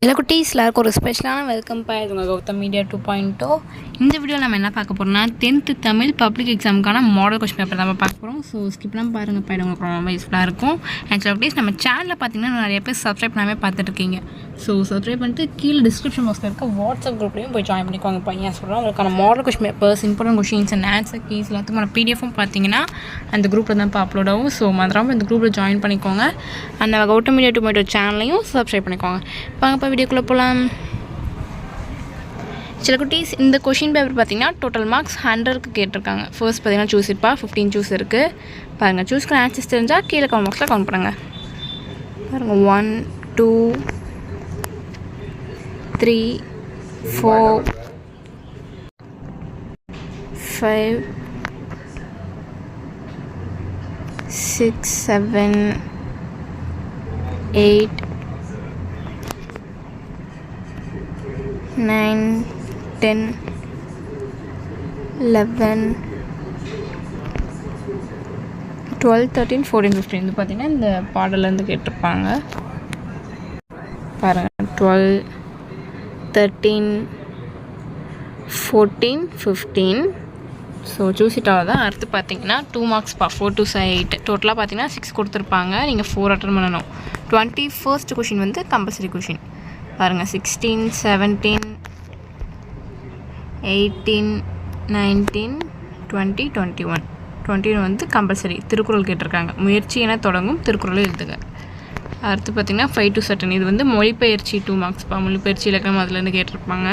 எல்லா குட்டீஸ்லாருக்கும் ஒரு ஸ்பெஷலான வெல்கம் பாயிருங்க கௌதம் மீடியா 2.0. இந்த வீடியோவில் நம்ம என்ன பார்க்க போகிறோம்னா 10th தமிழ் பப்ளிக் எக்ஸாமுக்கான மாடல் கொஸ்டின் பேப்பர் தான் பார்க்க போகிறோம். ஸோ ஸ்கிப்லாம் பாருங்கள் பாயிடு உங்களுக்கு ரொம்ப யூஸ்ஃபுல்லாக இருக்கும். ஆக்சுவலாக குட்டீஸ் நம்ம சேனலில் பார்த்தீங்கன்னா நிறைய பேர் சப்ஸ்கிரைப் பண்ணாமல் பார்த்துட்ருக்கீங்க. ஸோ சப்ஸ்கிரைப் பண்ணிட்டு கீழே டிஸ்கிரிப்ஷன் பாக்ஸில் இருக்க வாட்ஸ்அப் குரூப்லேயும் போய் ஜாயின் பண்ணிக்கோங்க. பையன் சொல்கிறோம் உங்களுக்கான model question papers, important questions and answer keys எல்லாத்துக்குமான பிடிஎஃபும் பார்த்தீங்கன்னா அந்த குரூப்பில் தான் இப்போ அப்லோட் ஆகும். ஸோ மறக்காம இந்த குரூப்பில் ஜாயின் பண்ணிக்கோங்க. அந்த கௌதம் மீடியா 2.0 சேனலையும் சப்ஸ்கிரைப் பண்ணிக்கோங்க. வாங்கப்பா வீடியோக்குள்ளே போகலாம். சில குட்டீஸ் இந்த கொஷின் பேப்பர் பார்த்தீங்கன்னா டோட்டல் மார்க்ஸ் 100க்கு கேட்டிருக்காங்க. ஃபர்ஸ்ட் பார்த்தீங்கன்னா சூஸ் இருப்பா 15 சூஸ் இருக்குது பாருங்கள். சூஸ்க்கு ஆன்சர்ஸ் தெரிஞ்சால் கீழே கமெண்ட் பாக்ஸில் கவுண்ட் பண்ணுங்கள். பாருங்கள் 1 2 3 4 5 6 7 8 9 10 11 12 13 14 15 இது பார்த்திங்கன்னா இந்த பாடலேருந்து கேட்டிருப்பாங்க. பாருங்கள் 12 13 14 15. ஸோ சூஸிட்டாக தான். அடுத்து பார்த்தீங்கன்னா 2 மார்க்ஸ் 4 to 8 டோட்டலாக பார்த்தீங்கன்னா 6 கொடுத்துருப்பாங்க. நீங்கள் 4 அட்டன் பண்ணணும். 21st கொஷின் வந்து கம்பல்சரி கொஷின் பாருங்கள். 16 17 18 19 20 21 வந்து கம்பல்சரி திருக்குறள் கேட்டிருக்காங்க. முயற்சி என தொடங்கும் திருக்குறளை எழுதுங்க. அடுத்து பார்த்திங்கன்னா 5 to 13 இது வந்து மொழிபெயர்ச்சி 2 மார்க்ஸ் மொழிபெயர்ச்சி இலக்கணம் அதுலேருந்து கேட்டிருப்பாங்க.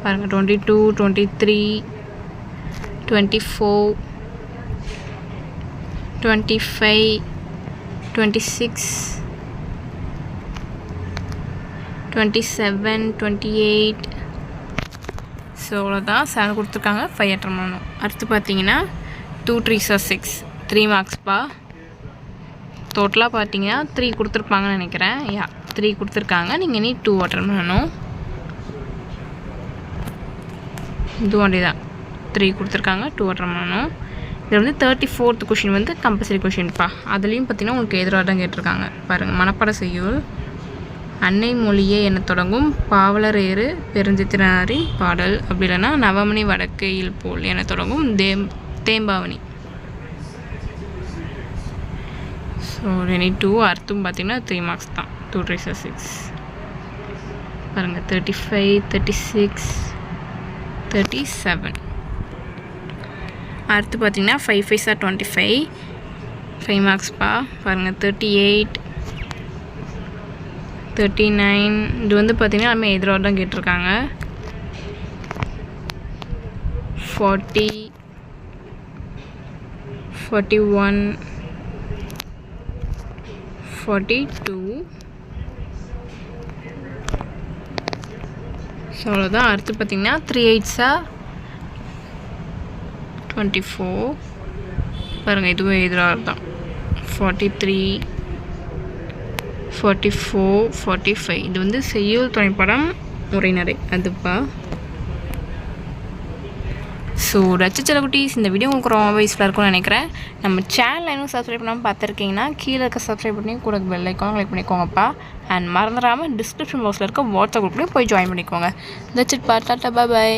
பாருங்கள் 22 23 24 25 26 27 28. ஸோ அவ்வளோதான். 7 கொடுத்துருக்காங்க. 5 அட்டன் பண்ணணும். அடுத்து பார்த்தீங்கன்னா 2 3s 6 3 மார்க்ஸ்ப்பா. டோட்டலாக பார்த்தீங்கன்னா 3 கொடுத்துருப்பாங்கன்னு நினைக்கிறேன். 3 கொடுத்துருக்காங்க. நீங்கள் நீ 2 அட்டன் பண்ணணும். இதுவும் அப்படி தான் 3 கொடுத்துருக்காங்க. 2 அட்டன் பண்ணணும். இதில் வந்து 34th கொஷின் வந்து கம்பல்சரி கொஷின்ப்பா. அதுலேயும் பார்த்தீங்கன்னா உங்களுக்கு எதிராக தான் கேட்டிருக்காங்க. பாருங்கள் மனப்பாட செய்யுள் அன்னை மொழியே என தொடங்கும் பாவலரேறு பெருஞ்சித்திரனாரின் பாடல். அப்படி இல்லைன்னா நவமணி வடக்கையில் போல் என தொடங்கும் தேம்பாவணி. ஸோ ரெனி 2 அர்த்தம் பார்த்திங்கன்னா 3 மார்க்ஸ் தான். 2 3s 6 பாருங்கள் 35 36 37. அடுத்து பார்த்திங்கன்னா 5 5s 25 5 மார்க்ஸ்ப்பா. பாருங்கள் 38 39 இது வந்து பார்த்திங்கன்னா எல்லாமே எதிராக தான் கேட்டிருக்காங்க. 40 41 42. ஸோ அவ்வளோதான். அடுத்து பார்த்திங்கன்னா 3 8s 24 பாருங்கள் இதுவும் எதிராக தான். 43 44 45 இது வந்து செய்யுள் துணைப்படம் உரைநடை அதுப்பா. ஸோ ரச்சிச்சல குட்டீஸ் இந்த வீடியோ உங்களுக்கு ரொம்ப யூஸ்ஃபுல்லாக இருக்கும்னு நினைக்கிறேன். நம்ம சேனல் இன்னும் சப்ஸ்கிரைப் பண்ணாமல் பார்த்துருக்கீங்கன்னா கீழே இருக்க சப்ஸ்கிரைப் பண்ணி கூட பெல் ஐக்கான் கிளிக் பண்ணிக்கோங்கப்பா. அண்ட் மறந்துடாமல் டிஸ்கிரிப்ஷன் பாக்ஸில் இருக்க வாட்ஸ்அப் குரூப்லேயும் போய் ஜாயின் பண்ணிக்கோங்க. தட்ஸ் இட் பா. டாடா பாய்.